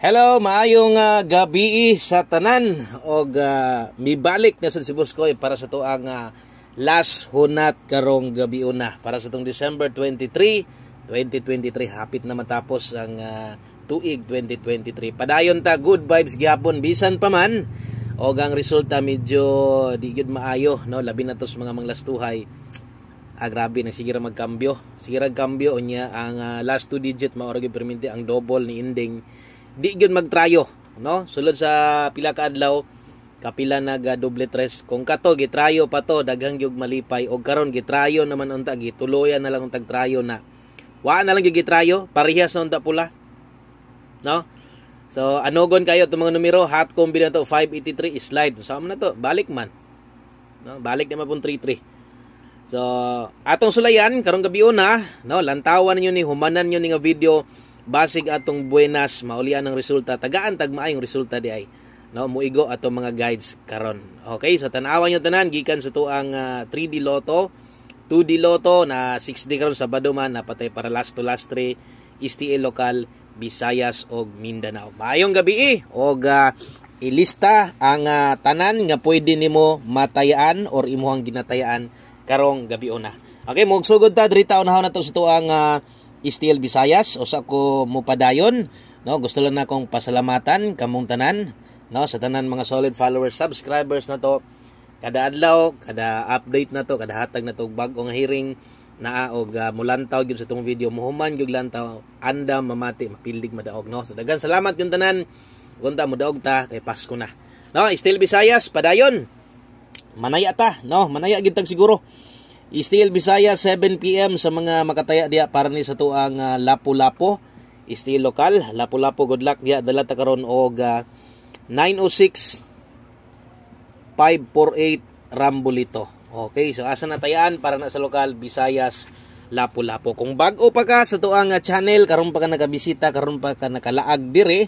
Hello, maayong gabi sa tanan og mibalik na sa Sibus Koy para sa tuang last hunat karong gabi una para sa tong December 23, 2023. Hapit na matapos ang tuig 2023. Padayon ta good vibes gyapon bisan pa man og ang resulta medyo di gyud maayo, no, labi na tos mga manglastuhay. Grabe na sige ra magkambyo. Sige ra kambyo unya ang last 2 digit mao ra gyud perminti ang double ni ending. Di gyud magtrayo, no? Sulod sa pila ka adlaw kapila naga doble tres. Kung kato gitrayo pa to daghang gyud malipay og karon gitrayo naman unta gituloyan na lang untag trayo na. Wa na lang gyud gitrayo, parehas na unta pula. No? So anogon kayo to mga numero, hot combi na to 583 slide. Sama na to, balik man. No, balik naman pun 33. So atong sulayan karong gabi una, no, lantawan niyo ni humanan niyo ni nga video. Basig atong buenas maulian ang resulta, tagaan tag maayong resulta di ay, no, muigo atong mga guides karon. Okay, so tanawan nyo tanan gikan sa tuang 3D Lotto, 2D Lotto na 6D karon sa Baduman napatay para last to last 3 STL lokal Visayas og Mindanao. Maayong gabi og ilista ang tanan nga pwede nimo matayaan or imuhang ginatayaan karong gabi una. Okay, mogsugod ta diri taon na to sa tuang STL Visayas o sa ko mo padayon, no, gusto lang na akong pasalamatan kamong tanan, no, sa tanan mga solid followers, subscribers na to kada adlaw, kada update na to, kada hatag na to bag-o nga hearing naa og mulantaw gyud sa tong video, muhuman gyud lantaw, andam mamati mapildig madaog, no. So dagan salamat yung tanan kunta mo daog ta kay Pasko na, no. STL Visayas padayon manaya ta, no, manaya gyud tag siguro. STL Visayas 7 PM sa mga makataya diya para ni sa tuang Lapu-Lapu STL lokal, Lapu-Lapu good luck diya dala ta karon og 906 548 Rambolito. Okay, so asa na tayaan para na sa lokal Visayas Lapu-Lapu. Kung bag-o pa ka sa tuang channel, karon pa ka nakabisita, karon pa ka nakalaag dire,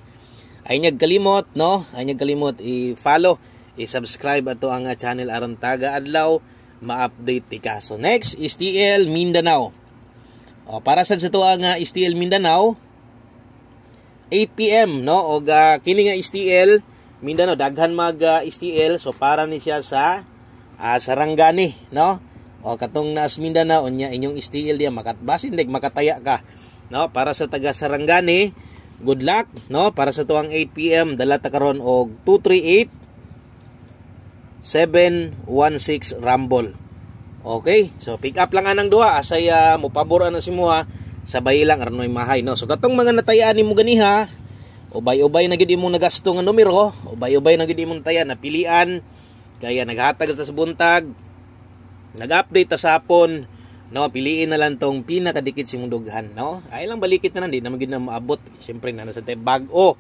ay nyag kalimot, no, ay nyag kalimot i-follow, i-subscribe ato ang channel aron taga adlaw ma-update ti ka. So next, STL Mindanao. O, para sa ito ang STL Mindanao, 8 PM, no? O kini nga STL Mindanao, daghan mag STL, so para ni siya sa Sarangani, no? O katong nas Mindanao, nya inyong STL diya, basin dig makataya ka, no? Para sa taga Sarangani, good luck, no? Para sa tuang 8 PM, dala ta karon og 238 716 Rumble. Okay, so pick up lang anang duha asay mo pabor ana si muha sabay lang arnoy mahay, no. So katong mga natayaan nimo ganiha, ubay-ubay na gid imong nagasto nga numero, ubay-ubay na gid imong taya napilian kaya naghatag sa buntag, nag-update ta sa hapon, no, piliin na lang tong pinakadikit si mong dughan, no. Ay lang balikit na di naman gid na maabot, syempre na sa tay bag-o,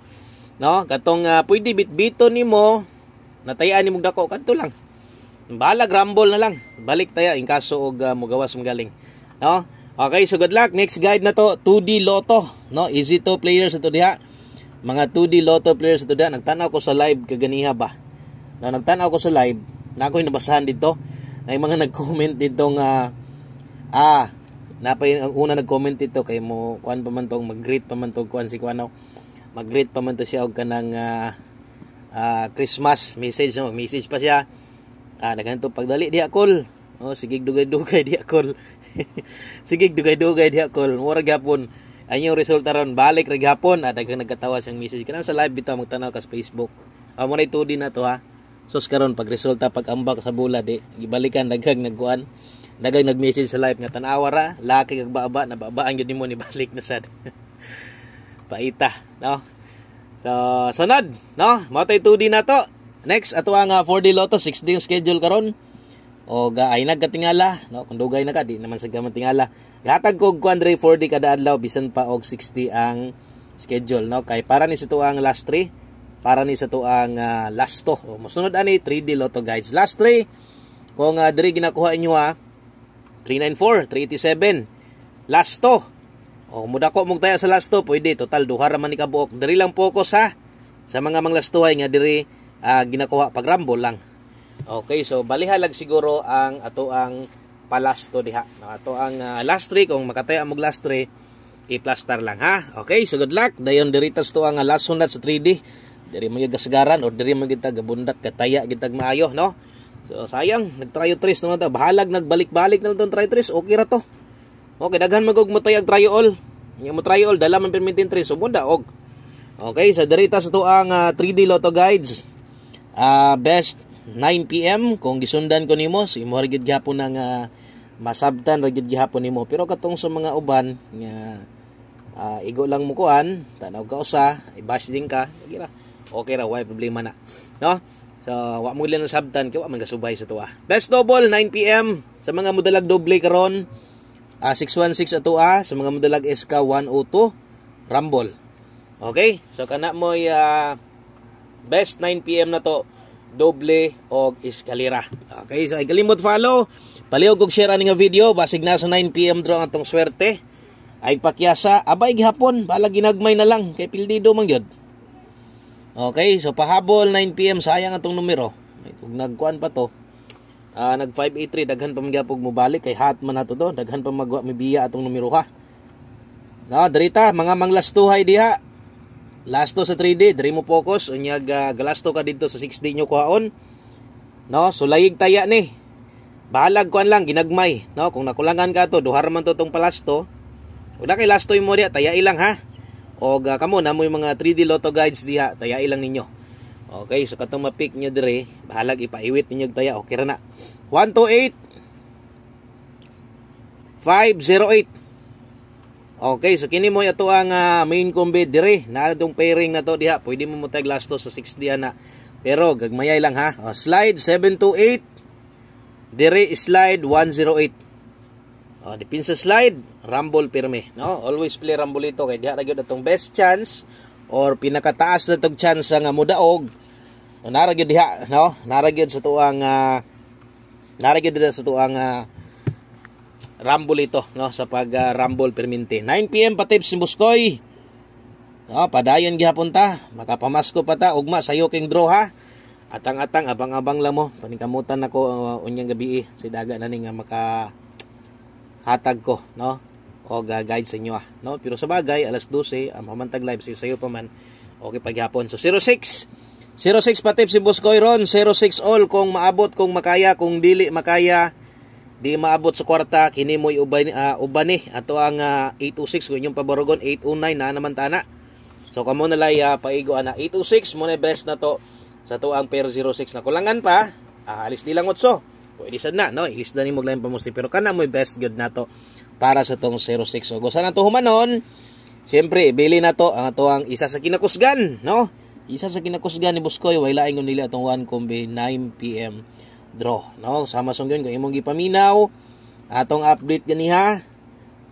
no, katong pwede bitbito nimo natayaan ni mong dako kadto lang. Balag rumble na lang. Balik taya in kaso og mugawas magaling. No? Okay, so good luck. Next guide na to, 2D Lotto, no? Easy to players ito diha. Mga 2D Lotto players ito diha. Nagtanaw ko sa live kaganiha ba. No, nagtanaw ko sa live. Na ako'y nabasahan dito. May mga nag-comment dito nga napay ang una nag-comment dito kay mo kuan pa man tong mag-greet pa man tong kuan si kuanaw. Mag-greet pa man to siya og kanang Christmas message, no? Message pa siya naghanto pagdali diha kol, oh, sigig dugay-dugay diha kol. Sigig dugay-dugay diha kol, mura gyapon anyong resulta ron, balik ra gyapon daghang nagkatawa siyang message kana sa live bitaw magtanaw ka sa Facebook. Mo na itudi na to ha. Sos karon pag resulta pag ambak sa bula di gibalikan daghang nagkuan, daghang nag-message sa live nga tanawa ra laki kag baba na babaan gyud nimo ni balik na sad. Paita, no. So, sunod, no? Matay 2D na to. Next, ato ang 4D Lotto, 6D yung schedule karon. O ay nagkatingala, no? Kung dugay na ka, di naman sa gaman tingala. Gatag ko kuandre 4D kada adlaw, bisan pa og 6D ang schedule, no? Kay para ni sa to ang last 3, para ni sa to ang last 2. O mosunod ani 3D Lotto guys. Last 3, kung diri ginakuha inyo 394, 387. Last 2. O mudako mong taya sa last 2, pwede total duha ra man ni kabuok. Diri lang focus ha sa mga manglastuhay nga diri ginakuha pag rumble lang. Okay, so balihalag siguro ang ato ang palasto diha. No, ato ang last 3 kung makataya mo last 3 i-plaster lang ha. Okay, so good luck. Dayon diritas to ang last hunat sa 3D. Diri mo gasgaran or diri mo kita gabundat kataya gitag maayo, no? So sayang, nag-tryo trace naman ta. Bahalag nagbalik-balik na lang tryo trace. Okay ra to. Okay, daghan magog mo tayag tryo all. Nga mo tryo all dala man permitting trace so munda og. Okay, so diritas to ang 3D Lotto Guides. Best 9 PM kung gisundan ko nimo si imo gid gyapon nang masabtan ra gid gyapon nimo. Pero katong sa mga uban nga igo lang mo kuan, tanaw ka usa, i-bash din ka, okay ra, why problema na, no? So wa mo lang sabtan kay wa man gasubay sa tuwa. Best double 9 PM sa mga modalag doble karon, 616 atua sa mga modalag SK 102 Rumble. Okay, so kana mo best 9 PM na to, doble og eskalera. Okay, so kalimot follow, palihog og share ani nga video basig na sa 9 PM draw atong swerte. Ay pakyasa, abay gihapon, balag ginagmay na lang, kay pildido man gyud. Okay, so pahabol 9 PM, sayang atong numero. Ug nagkuan pa to. Nag 583, daghan pa magyapog mo balik, kay hot man ato to, daghan pa magwa mibiya atong numero ha. No, dirita, mga manglastuhay diha. Lasto sa 3D, diri mo focus, unyag galasto ka dito sa 6D nyo kuhaon. No, so layig taya ni. Bahalag kuan lang, ginagmay. No, kung nakulangan ka to, duhar man to tong palasto. Una kay last toy mo diha, tayai lang ha. O kamo na mo yung mga 3D Lotto Guides diha, tayai lang ninyo. Okay, so katong ma-pick nyo dire, bahalag ipaiwit ninyo taya, okay ra na. 128 508. Okay, so kini mo ato ang main combi dire, na itong pairing na to diha, pwede mo mutag last to sa 6D na. Pero gagmayay lang ha. Slide 728. Dire slide 108. Dipin sa slide, rumble pirme, no? Always play rumble ito kay diha ra gyud atong best chance or pinakataas na tong chance nga modaog. Nara gyud diha, no? Nara gyud sa tuang rumble ito, no? Sa pag rumble permente. 9 PM pa tips ni Buskoy. No, padayon gihapon ta, makapamasko pa ta ugma sayo king draw ha. Atang-atang abang-abang lang mo, paningkamutan nako unyang gabi si daga na ni nga maka hatag ko, no? O guide sa inyo no? Pero sa bagay, alas 12, ang pamantag live sayo pa man, okay paghapon. So 06 pa tip si Buskoy ron, 06 all kung maabot, kung makaya, kung dili makaya, di maabot sa kwarta, kini mo ubani, ato ang 826, kung inyong pabarogon, 809 na naman tana. So kamo nalay paigo ana, 826, muna best na to, sa to ang per 06 na kulangan pa, alis nilang 8. Pwede sad na, no? Ilisda ni mo lang pamusti, pero kana mo best good na to para sa tong 06. So gusto na to humanon. Siyempre, ibili na to ang ato ang isa sa kinakusgan, no? Isa sa kinakusgan ni Buskoy, way laing nila atong 1 combi 9 PM draw, no? Sama song yun kung imong gipaminaw atong update ganiha.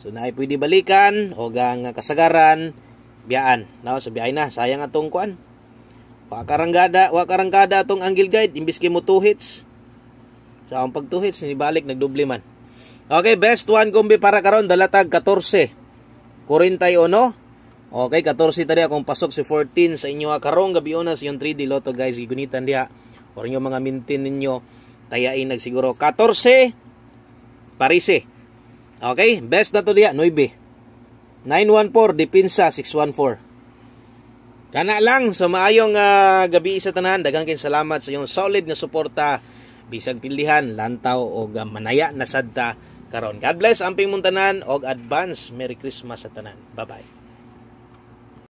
So naay pwede balikan o gang kasagaran biyaan, no? So biyay na, sayang atong kuan. Wa karanggada atong angle guide imbis kay mo 2 hits. So ang pag 2 hits nibalik nagdoble man. Okay, best 1 combi para karon dalatag 14. 41. Okay, 14 tadi akong pasok si 14 sa inyo karong gabi una sa yung 3D Lotto guys, gigunitan diha. Or yung mga mintin ninyo tayain nagsiguro 14 parise. Okay, best na to diha 9. 914 dipinsa 614. Kana lang, so maayong gabi sa tanan, daghang kin salamat sa iyong solid na suporta. Bisag pilihan, lantaw o manaya na sadta karon. God bless amping mong tanan og advance Merry Christmas sa tanan. Bye-bye.